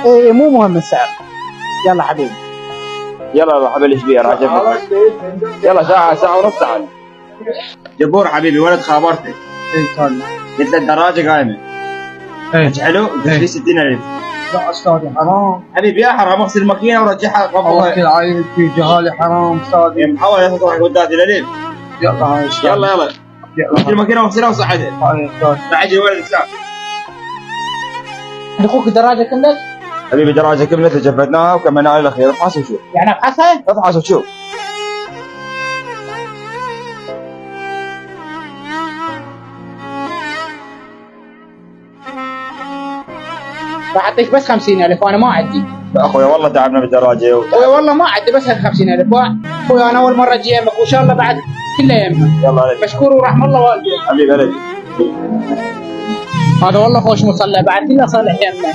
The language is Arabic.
ايه مو مهم السعر. يلا حبيبي. يلا يا حبيبي ايش بيه راجع. يلا ساعة ونص تعال. جبور حبيبي ولد خابرتك. ايه طالع. قلت له الدراجة قايمة. ايه حلو؟ قلت لي 60,000. لا استاذ حرام. حبيبي يا حرام اغسل الماكينة ورجعها قبضها. اوكل عيل في جهالي حرام استاذ. محاول يا تروح قداتي لليل. يلا هاي استاذ. يلا اغسل الماكينة واغسلها وصعدها. هاي استاذ. بعد ولد ساعة. اخوك الدراجه كملت؟ حبيبي دراجة كملت جبدناها وكملنا على الاخير. افحص وشوف. يعني ابحثها؟ افحص وشوف. راح اعطيك بس 50,000 وانا ما عندي. لا اخوي والله تعبنا بالدراجة اخوي والله ما عندي بس 50,000. اخوي انا اول مره اجي يمك وان شاء الله بعد كله يمك. يلا عليك. مشكور ورحم الله والديك. حبيبي هلا. هذا والله خوش مصلى بعد كله صالح يمك.